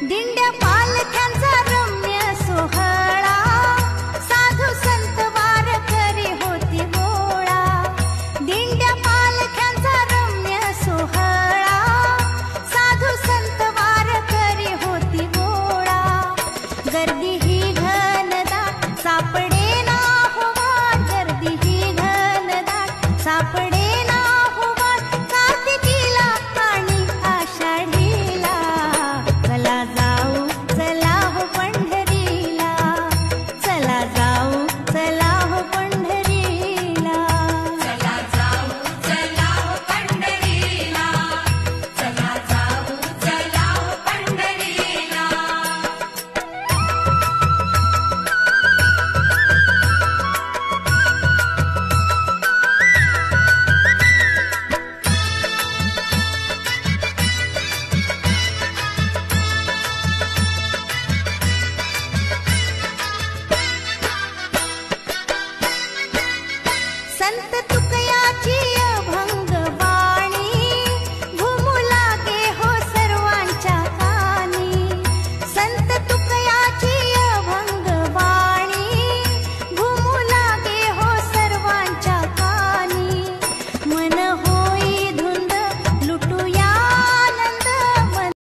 दिंड्या पालख्यांचा रम्य सोहळा, साधू संत वारकरी होती गोळा. दिंड्या पालख्यांचा रम्य सोहळा, साधू संत वारकरी होती गोळा. गर्दी ही घनदाट सापडे ना हो वाट, गर्दी ही घनदाट सापडे ना हो वाट. कार्तिकीला आणि आषाढीला चला जाऊ चला हो पंढरीला, चला जाऊ चला हो पंढरीला. चला जाऊ चला हो पंढरीला, चला जाऊ चला हो पंढरीला. संत